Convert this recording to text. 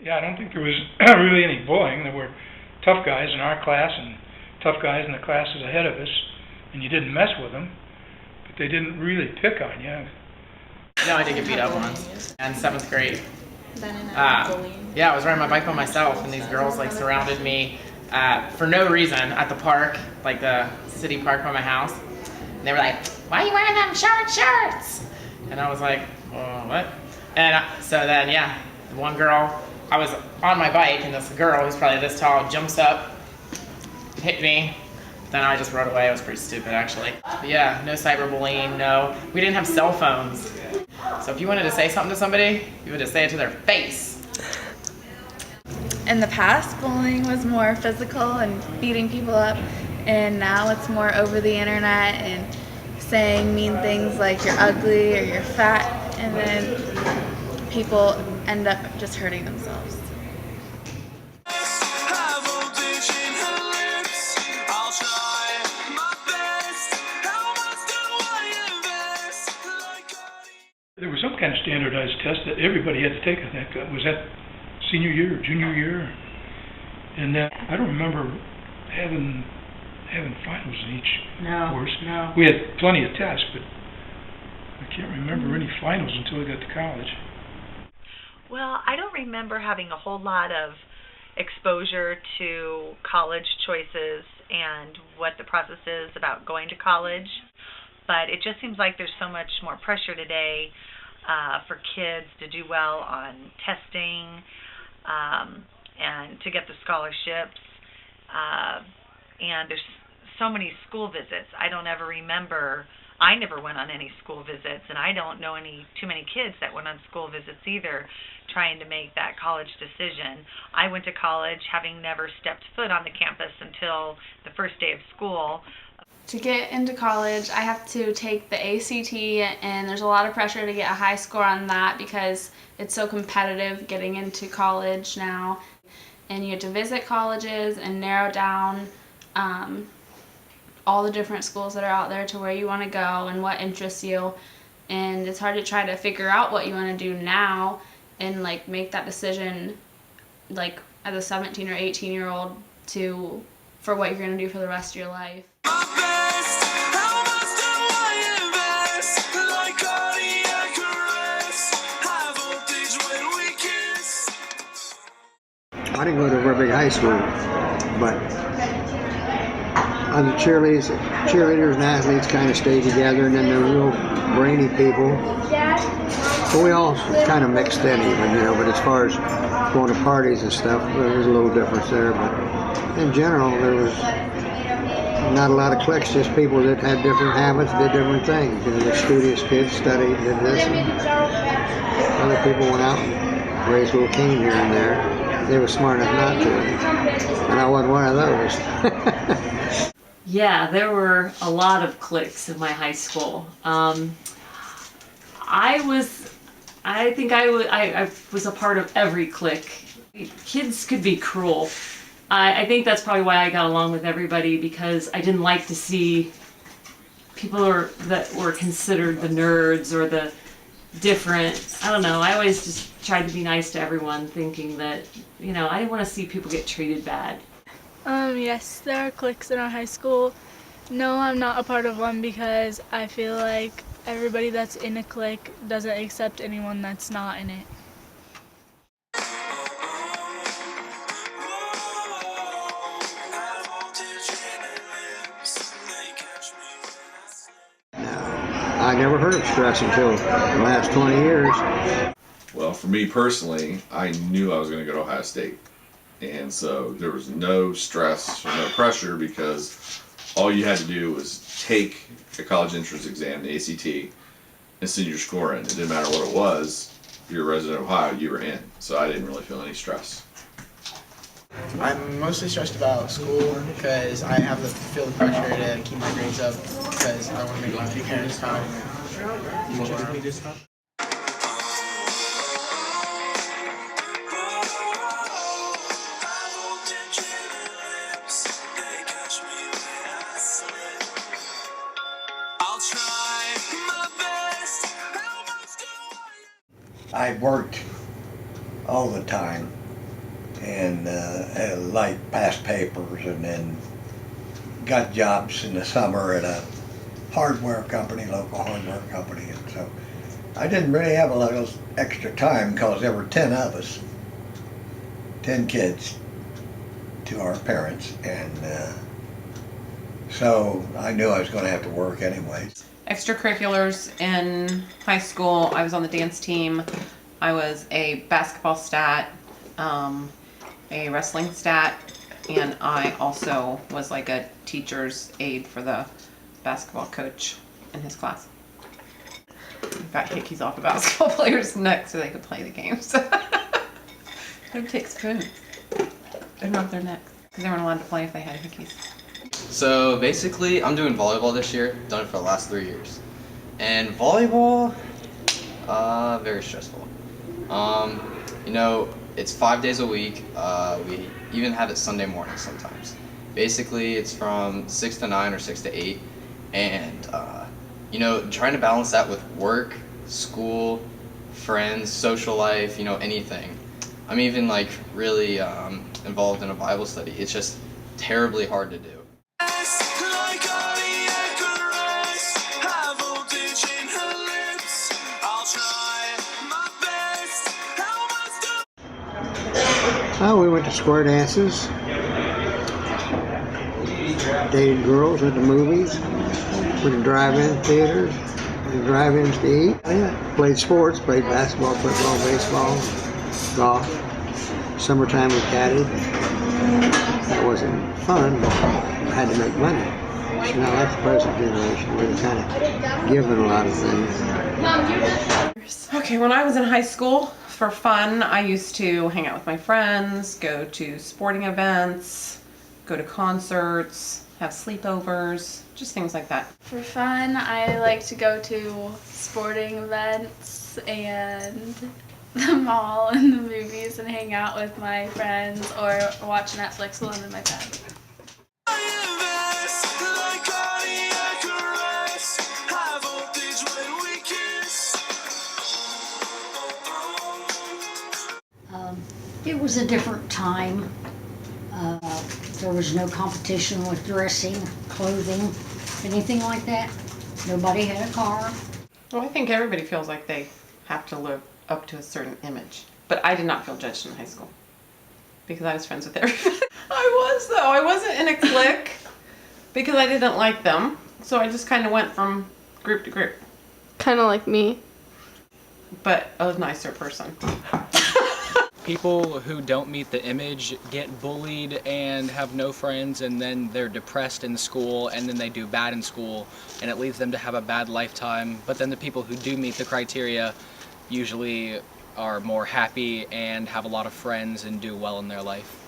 Yeah, I don't think there was really any bullying. There were tough guys in our class and tough guys in the classes ahead of us, and you didn't mess with them, but they didn't really pick on you. No, I did get beat up once in 7th grade. Bullying? Yeah, I was riding my bike by myself, and these girls like surrounded me for no reason at the park, like the city park by my house. And they were like, "Why are you wearing them short shirts?" And I was like, "What?" And so then, yeah, one girl, I was on my bike, and this girl who's probably this tall jumps up, hit me. Then I just rode away. It was pretty stupid, actually. But yeah, no cyberbullying, no. We didn't have cell phones. So if you wanted to say something to somebody, you would just say it to their face. In the past, bullying was more physical and beating people up, and now it's more over the internet and saying mean things like you're ugly or you're fat, and then people end up just hurting themselves. There was some kind of standardized test that everybody had to take, I think. Was that senior year or junior year? And then I don't remember having finals in each course. No. We had plenty of tests, but I can't remember any finals until I got to college. Well, I don't remember having a whole lot of exposure to college choices and what the process is about going to college, but it just seems like there's so much more pressure today for kids to do well on testing and to get the scholarships, and there's so many school visits. I never went on any school visits, and I don't know too many kids that went on school visits either, trying to make that college decision. I went to college having never stepped foot on the campus until the first day of school. To get into college, I have to take the ACT, and there's a lot of pressure to get a high score on that because it's so competitive getting into college now. And you have to visit colleges and narrow down all the different schools that are out there to where you want to go and what interests you. And it's hard to try to figure out what you want to do now and like make that decision like as a 17 or 18-year-old for what you're going to do for the rest of your life. I didn't go to a very big high school, but the cheerleaders and athletes kind of stayed together, and then the real brainy people. So we all kind of mixed in even, but as far as going to parties and stuff, there was a little difference there, but in general, there was not a lot of cliques, just people that had different habits, did different things. The studious kids studied, did this, and other people went out and raised a little cane here and there. They were smart enough not to, and I wasn't one of those. Yeah, there were a lot of cliques in my high school. I think I was a part of every clique. Kids could be cruel. I think that's probably why I got along with everybody, because I didn't like to see people that were considered the nerds or the different. I don't know. I always just tried to be nice to everyone, thinking that, I didn't want to see people get treated bad. Yes, there are cliques in our high school. No, I'm not a part of one because I feel like everybody that's in a clique doesn't accept anyone that's not in it. I never heard of stress until the last 20 years. Well, for me personally, I knew I was going to go to Ohio State. And so there was no stress or no pressure because all you had to do was take a college entrance exam, the ACT, and send your score in. It didn't matter what it was. If you're a resident of Ohio, you were in. So I didn't really feel any stress. I'm mostly stressed about school because I have to feel the pressure to keep my grades up because I want to make my parents proud. I worked all the time and like passed papers and then got jobs in the summer at a hardware company, local hardware company, and so I didn't really have a lot of extra time because there were 10 of us, 10 kids to our parents, and so I knew I was going to have to work anyway. Extracurriculars in high school, I was on the dance team. I was a basketball stat, a wrestling stat, and I also was like a teacher's aide for the basketball coach in his class. Got hickeys off the basketball players' necks so they could play the games. Don't take spoons. They're not their necks because they weren't allowed to play if they had hickeys. So basically, I'm doing volleyball this year. Done it for the last 3 years, and volleyball, very stressful. You know, it's 5 days a week. We even have it Sunday morning sometimes. Basically, it's from 6 to 9 or 6 to 8, and you know, trying to balance that with work, school, friends, social life, you know, anything. I'm even like really involved in a Bible study. It's just terribly hard to do. Oh, we went to square dances, dated girls, went to movies, went to drive-in theaters, and drive-ins to eat. Yeah, played sports, played basketball, football, baseball, golf. Summertime we caddied. That wasn't fun, but I had to make money. So now that's the present generation. We're kind of given a lot of things. Okay, when I was in high school, for fun, I used to hang out with my friends, go to sporting events, go to concerts, have sleepovers, just things like that. For fun, I like to go to sporting events and the mall and the movies and hang out with my friends or watch Netflix alone in my bed. It was a different time. There was no competition with dressing, clothing, anything like that. Nobody had a car. Well, I think everybody feels like they have to live up to a certain image. But I did not feel judged in high school because I was friends with everybody. I was, though. I wasn't in a clique because I didn't like them. So I just kind of went from group to group. Kind of like me. But a nicer person. People who don't meet the image get bullied and have no friends, and then they're depressed in school, and then they do bad in school, and it leads them to have a bad lifetime. But then the people who do meet the criteria usually are more happy and have a lot of friends and do well in their life.